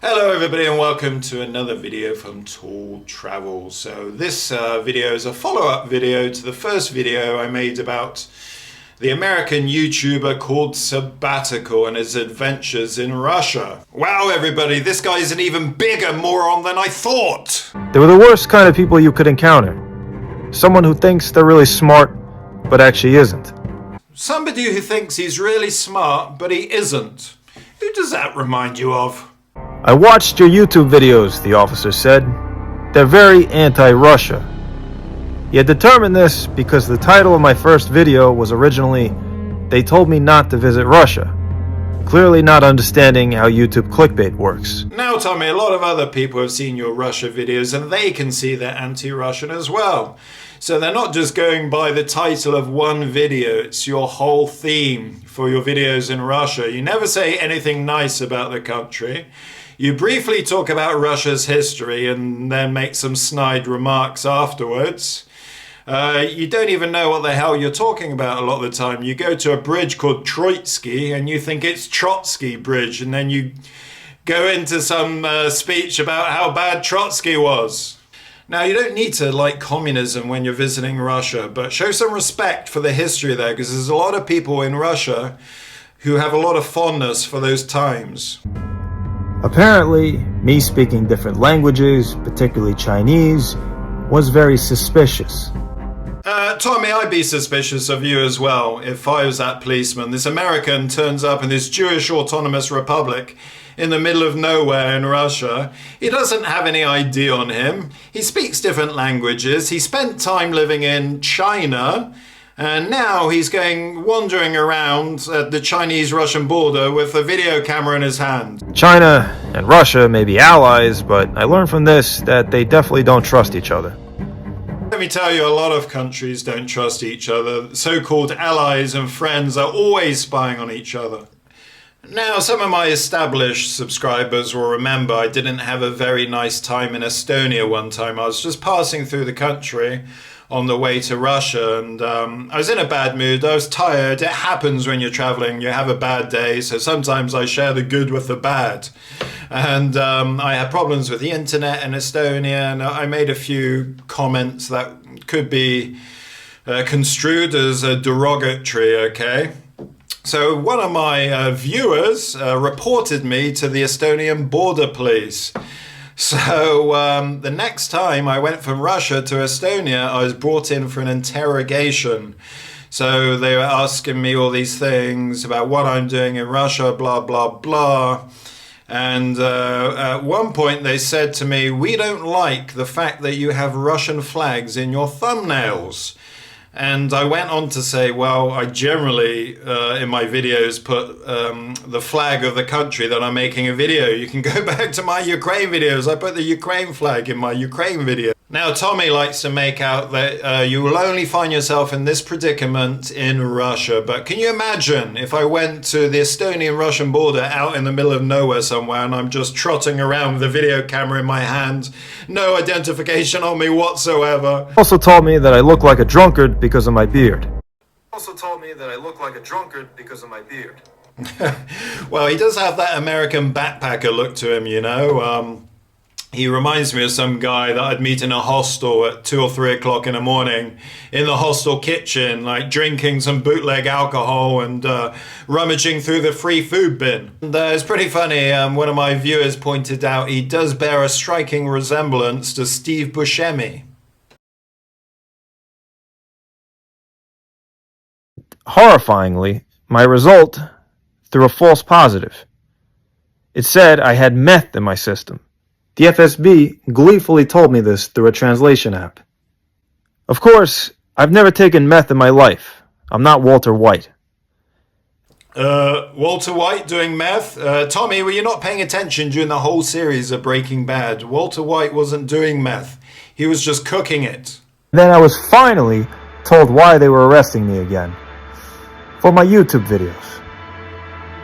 Hello everybody and welcome to another video from JAILED Travels. So this video is a follow-up video to the first video I made about the American YouTuber called Sabbatical and his adventures in Russia. Wow everybody, this guy's an even bigger moron than I thought! They were the worst kind of people you could encounter. Someone who thinks they're really smart, but actually isn't. Somebody who thinks he's really smart, but he isn't. Who does that remind you of? I watched your YouTube videos, the officer said. They're very anti-Russia. He had determined this because the title of my first video was originally, "They told me not to visit Russia," clearly not understanding how YouTube clickbait works. Now Tommy, a lot of other people have seen your Russia videos and they can see they're anti-Russian as well. So they're not just going by the title of one video, it's your whole theme for your videos in Russia. You never say anything nice about the country. You briefly talk about Russia's history and then make some snide remarks afterwards. You don't even know what the hell you're talking about a lot of the time. You go to a bridge called Troitsky and you think it's Trotsky Bridge, and then you go into some speech about how bad Trotsky was. Now, you don't need to like communism when you're visiting Russia, but show some respect for the history there, because there's a lot of people in Russia who have a lot of fondness for those times. Apparently, me speaking different languages, particularly Chinese, was very suspicious. Tommy, I'd be suspicious of you as well if I was that policeman. This American turns up in this Jewish autonomous republic in the middle of nowhere in Russia. He doesn't have any ID on him. He speaks different languages. He spent time living in China. And now he's wandering around at the Chinese-Russian border with a video camera in his hand. China and Russia may be allies, but I learned from this that they definitely don't trust each other. Let me tell you, a lot of countries don't trust each other. So-called allies and friends are always spying on each other. Now, some of my established subscribers will remember I didn't have a very nice time in Estonia one time. I was just passing through the country on the way to Russia, and I was in a bad mood. I was tired. It happens when you're traveling. You have a bad day, so sometimes I share the good with the bad. And I had problems with the internet in Estonia, and I made a few comments that could be construed as derogatory, okay? So one of my viewers reported me to the Estonian border police. So the next time I went from Russia to Estonia, I was brought in for an interrogation. So they were asking me all these things about what I'm doing in Russia, blah, blah, blah. And at one point they said to me, "We don't like the fact that you have Russian flags in your thumbnails." And I went on to say, well, I generally, in my videos, put the flag of the country that I'm making a video. You can go back to my Ukraine videos. I put the Ukraine flag in my Ukraine video. Now, Tommy likes to make out that you will only find yourself in this predicament in Russia. But can you imagine if I went to the Estonian-Russian border out in the middle of nowhere somewhere and I'm just trotting around with a video camera in my hand, no identification on me whatsoever. Also told me that I look like a drunkard because of my beard. Well, he does have that American backpacker look to him, you know. He reminds me of some guy that I'd meet in a hostel at 2 or 3 o'clock in the morning in the hostel kitchen, like drinking some bootleg alcohol and rummaging through the free food bin. And it's pretty funny, one of my viewers pointed out he does bear a striking resemblance to Steve Buscemi. Horrifyingly, my result threw a false positive. It said I had meth in my system. The FSB gleefully told me this through a translation app. Of course, I've never taken meth in my life. I'm not Walter White. Walter White doing meth? Tommy, were you not paying attention during the whole series of Breaking Bad? Walter White wasn't doing meth. He was just cooking it. Then I was finally told why they were arresting me again. For my YouTube videos.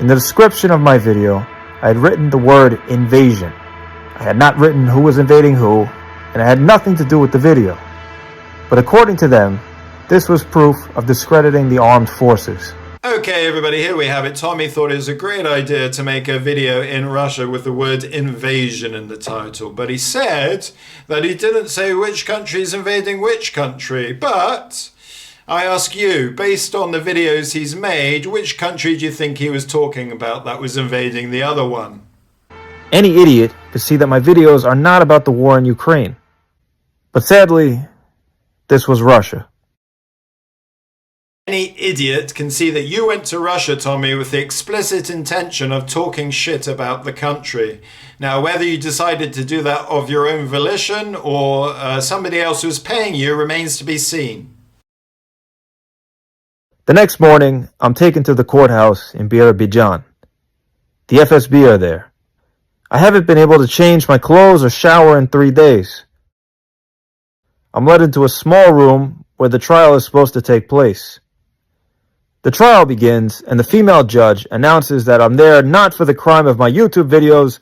In the description of my video, I had written the word invasion. I had not written who was invading who, and it had nothing to do with the video. But according to them, this was proof of discrediting the armed forces. Okay, everybody, here we have it. Tommy thought it was a great idea to make a video in Russia with the word invasion in the title, but he said that he didn't say which country is invading which country. But I ask you, based on the videos he's made, which country do you think he was talking about that was invading the other one? Any idiot could see that my videos are not about the war in Ukraine. But sadly, this was Russia. Any idiot can see that you went to Russia, Tommy, with the explicit intention of talking shit about the country. Now, whether you decided to do that of your own volition or somebody else was paying you remains to be seen. The next morning, I'm taken to the courthouse in Birobidzhan. The FSB are there. I haven't been able to change my clothes or shower in 3 days. I'm led into a small room where the trial is supposed to take place. The trial begins, and the female judge announces that I'm there not for the crime of my YouTube videos,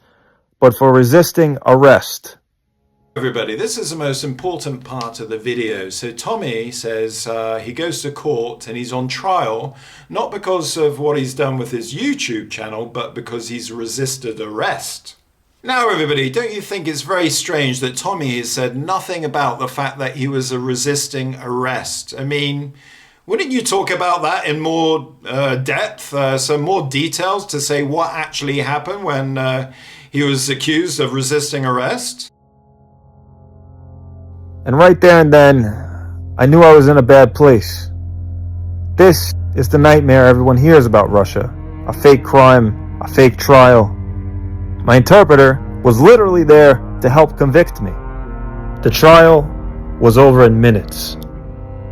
but for resisting arrest. Everybody, this is the most important part of the video. So Tommy says he goes to court and he's on trial, not because of what he's done with his YouTube channel, but because he's resisted arrest. Now, everybody, don't you think it's very strange that Tommy has said nothing about the fact that he was resisting arrest? I mean, wouldn't you talk about that in more depth, some more details to say what actually happened when he was accused of resisting arrest? And right there and then, I knew I was in a bad place. This is the nightmare everyone hears about Russia. A fake crime, a fake trial. My interpreter was literally there to help convict me. The trial was over in minutes.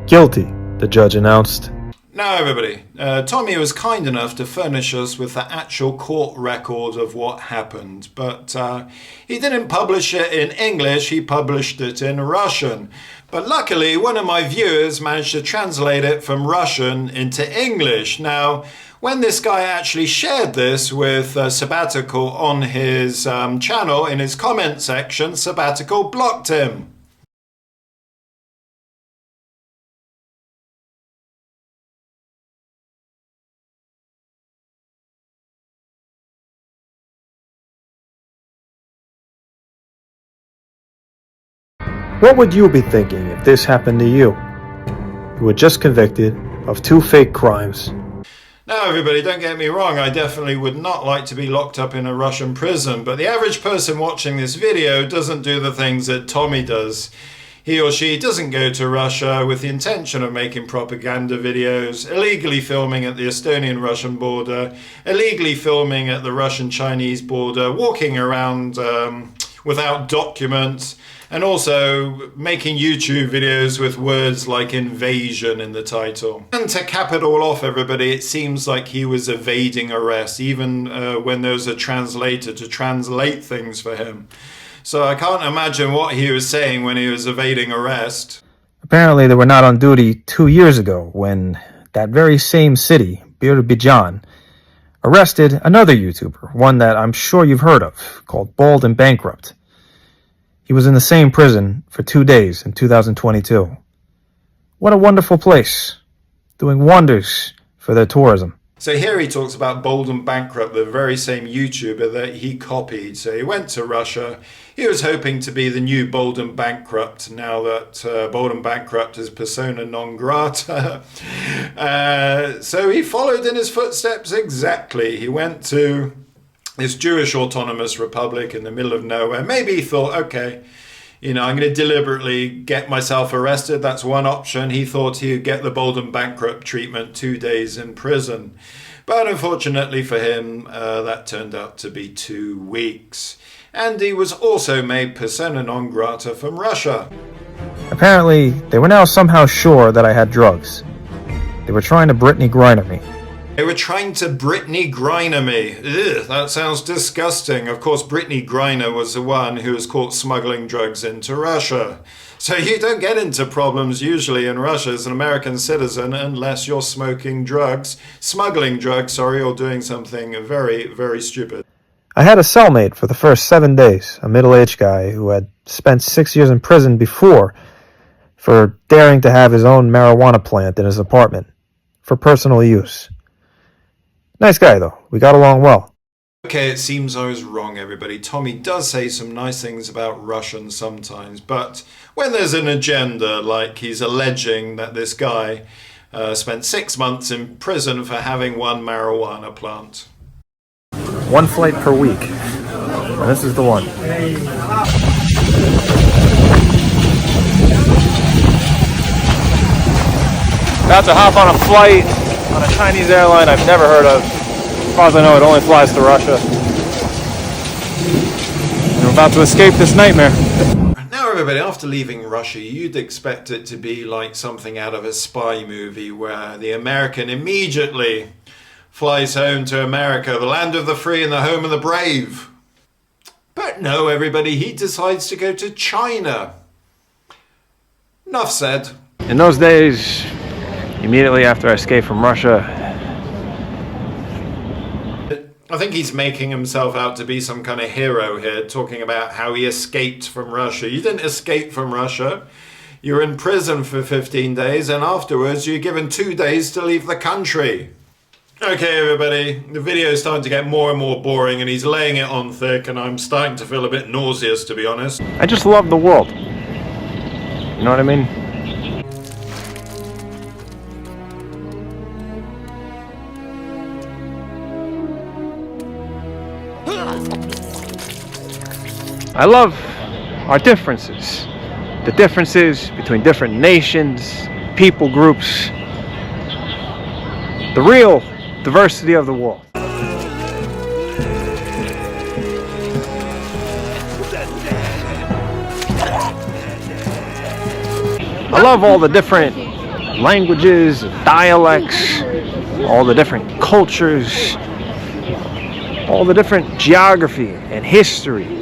Guilty, the judge announced. Now, everybody, Tommy was kind enough to furnish us with the actual court record of what happened, but he didn't publish it in English, he published it in Russian. But luckily, one of my viewers managed to translate it from Russian into English. Now, when this guy actually shared this with Sabbatical on his channel, in his comment section, Sabbatical blocked him. What would you be thinking if this happened to you? You were just convicted of 2 fake crimes. Now, everybody, don't get me wrong, I definitely would not like to be locked up in a Russian prison, but the average person watching this video doesn't do the things that Tommy does. He or she doesn't go to Russia with the intention of making propaganda videos, illegally filming at the Estonian-Russian border, illegally filming at the Russian-Chinese border, walking around without documents, and also making YouTube videos with words like invasion in the title. And to cap it all off, everybody, it seems like he was evading arrest, even when there was a translator to translate things for him. So I can't imagine what he was saying when he was evading arrest. Apparently they were not on duty 2 years ago when that very same city, Birobidzhan, arrested another YouTuber, one that I'm sure you've heard of, called Bald and Bankrupt. He was in the same prison for 2 days in 2022. What a wonderful place, doing wonders for their tourism. So here he talks about Bold and Bankrupt, the very same YouTuber that he copied. So he went to Russia. He was hoping to be the new Bold and Bankrupt now that Bold and Bankrupt is persona non grata. So he followed in his footsteps exactly. He went to this Jewish autonomous republic in the middle of nowhere. Maybe he thought, okay, I'm going to deliberately get myself arrested. That's one option. He thought he would get the Bold and Bankrupt treatment, 2 days in prison. But unfortunately for him, that turned out to be 2 weeks. And he was also made persona non grata from Russia. Apparently, they were now somehow sure that I had drugs. They were trying to Brittany Griner me. They were trying to Brittany Griner me. Ugh, that sounds disgusting. Of course, Brittany Griner was the one who was caught smuggling drugs into Russia. So you don't get into problems usually in Russia as an American citizen unless you're smoking drugs, or doing something very, very stupid. I had a cellmate for the first 7 days, a middle-aged guy who had spent 6 years in prison before for daring to have his own marijuana plant in his apartment for personal use. Nice guy, though. We got along well. Okay, it seems I was wrong, everybody. Tommy does say some nice things about Russians sometimes, but when there's an agenda, like he's alleging that this guy spent 6 months in prison for having one marijuana plant. One flight per week. And this is the one. About to hop on a flight on a Chinese airline I've never heard of. As far as I know, it only flies to Russia. And we're about to escape this nightmare. Now, everybody, after leaving Russia, you'd expect it to be like something out of a spy movie where the American immediately flies home to America, the land of the free and the home of the brave. But no, everybody, he decides to go to China. Enough said. In those days, immediately after I escaped from Russia, I think he's making himself out to be some kind of hero here, talking about how he escaped from Russia. You didn't escape from Russia. You were in prison for 15 days, and afterwards you're given 2 days to leave the country. Okay, everybody, the video is starting to get more and more boring, and he's laying it on thick, and I'm starting to feel a bit nauseous, to be honest. I just love the world. You know what I mean? I love our differences. The differences between different nations, people groups. The real diversity of the world. I love all the different languages, dialects, all the different cultures, all the different geography and history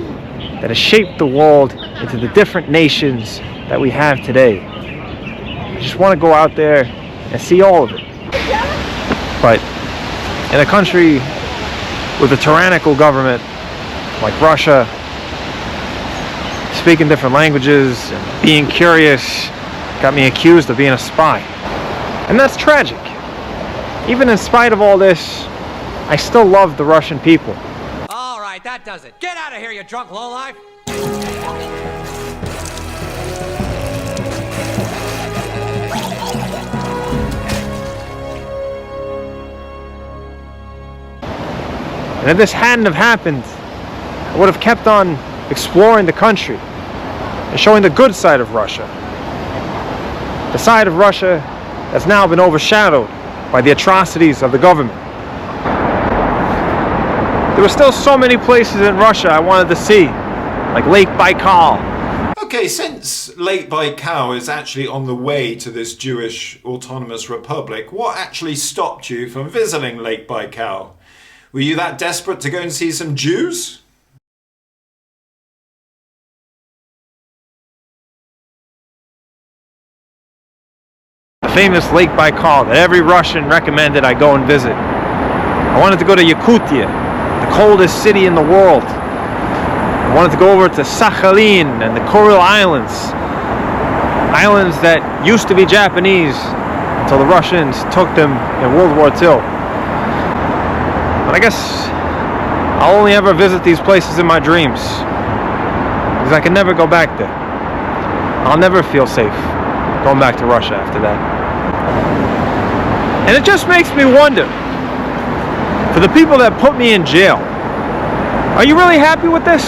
that has shaped the world into the different nations that we have today. I just want to go out there and see all of it. But in a country with a tyrannical government like Russia, speaking different languages and being curious got me accused of being a spy. And that's tragic. Even in spite of all this, I still love the Russian people. All right, that does it. Get out of here, you drunk lowlife! And if this hadn't have happened, I would have kept on exploring the country and showing the good side of Russia. The side of Russia that's now been overshadowed by the atrocities of the government. There were still so many places in Russia I wanted to see, like Lake Baikal. Okay, since Lake Baikal is actually on the way to this Jewish autonomous republic, what actually stopped you from visiting Lake Baikal? Were you that desperate to go and see some Jews? The famous Lake Baikal that every Russian recommended I go and visit. I wanted to go to Yakutia, the coldest city in the world. I wanted to go over to Sakhalin and the Kuril Islands. Islands that used to be Japanese until the Russians took them in World War II. But I guess I'll only ever visit these places in my dreams, because I can never go back there. I'll never feel safe going back to Russia after that. And it just makes me wonder, for the people that put me in jail, are you really happy with this?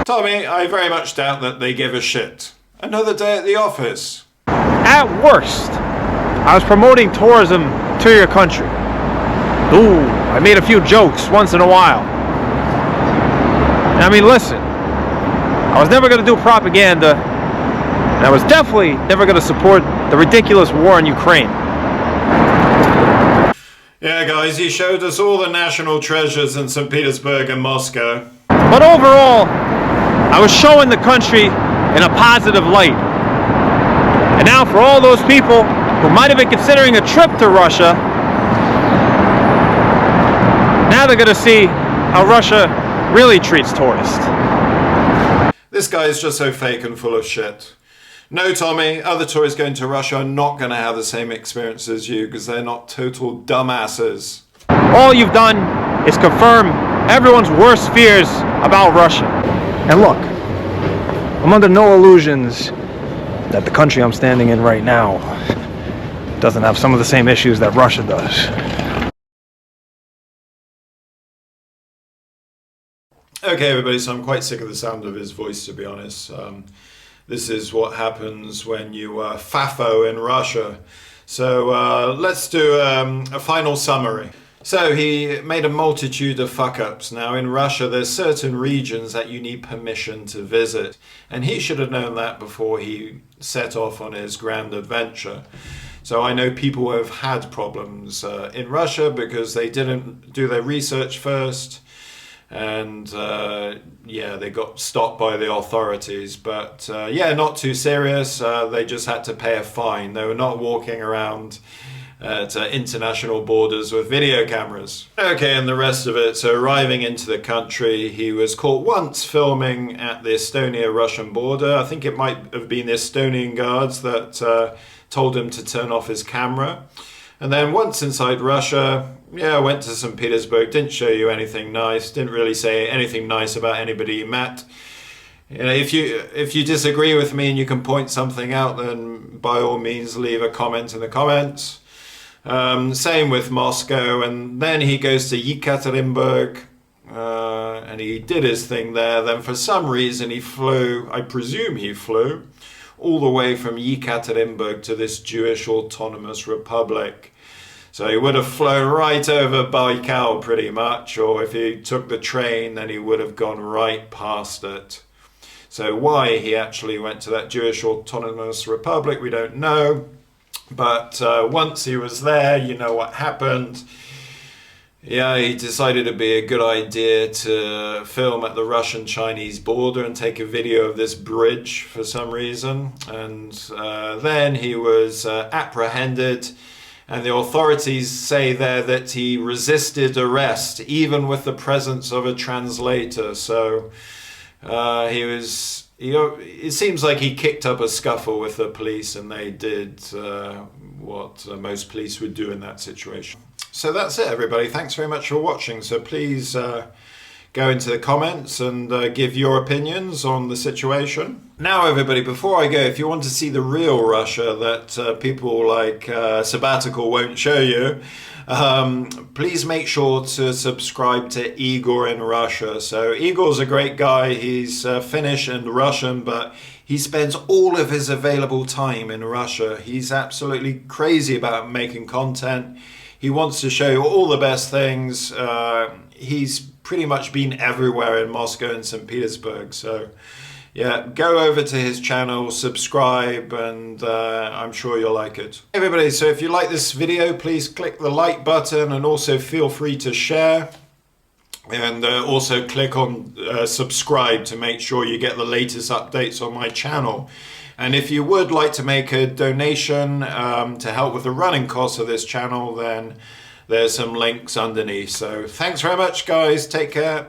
Tommy, I very much doubt that they give a shit. Another day at the office. At worst, I was promoting tourism to your country. Ooh, I made a few jokes once in a while. And I mean, listen, I was never going to do propaganda, and I was definitely never going to support the ridiculous war in Ukraine. Yeah, guys, he showed us all the national treasures in St. Petersburg and Moscow. But overall, I was showing the country in a positive light. And now for all those people who might have been considering a trip to Russia, now they're going to see how Russia really treats tourists. This guy is just so fake and full of shit. No, Tommy, other tourists going to Russia are not going to have the same experience as you because they're not total dumbasses. All you've done is confirm everyone's worst fears about Russia. And look, I'm under no illusions that the country I'm standing in right now doesn't have some of the same issues that Russia does. Okay, everybody, so I'm quite sick of the sound of his voice, to be honest. This is what happens when you FAFO in Russia. So let's do a final summary. So he made a multitude of fuck-ups. Now in Russia there's certain regions that you need permission to visit, and he should have known that before he set off on his grand adventure. So I know people who have had problems in Russia because they didn't do their research first, and yeah, they got stopped by the authorities. But yeah, not too serious. They just had to pay a fine. They were not walking around at international borders with video cameras. Okay, and the rest of it. So arriving into the country, he was caught once filming at the Estonia-Russian border. I think it might have been the Estonian guards that told him to turn off his camera. And then once inside Russia, yeah, went to St. Petersburg, didn't show you anything nice, didn't really say anything nice about anybody he met. You know, if you disagree with me and you can point something out, then by all means leave a comment in the comments. Same with Moscow, and then he goes to Yekaterinburg, and he did his thing there. Then for some reason he flew, I presume he flew, all the way from Yekaterinburg to this Jewish autonomous republic. So he would have flown right over Baikal pretty much, or if he took the train then he would have gone right past it. So why he actually went to that Jewish autonomous republic, we don't know. But once he was there, you know what happened. Yeah, he decided it'd be a good idea to film at the Russian-Chinese border and take a video of this bridge for some reason. And then he was apprehended, and the authorities say there that he resisted arrest, even with the presence of a translator. So it seems like he kicked up a scuffle with the police, and they did what most police would do in that situation. So that's it, everybody. Thanks very much for watching. So please go into the comments and give your opinions on the situation. Now, everybody, before I go, if you want to see the real Russia that people like Sabbatical won't show you, please make sure to subscribe to Igor in Russia. So Igor's a great guy. He's Finnish and Russian, but he spends all of his available time in Russia. He's absolutely crazy about making content. He wants to show you all the best things. He's pretty much been everywhere in Moscow and St. Petersburg. So yeah, go over to his channel, subscribe, and I'm sure you'll like it. Hey everybody, so if you like this video, please click the like button, and also feel free to share. And also click on subscribe to make sure you get the latest updates on my channel. And if you would like to make a donation to help with the running costs of this channel, then there's some links underneath. So thanks very much, guys. Take care.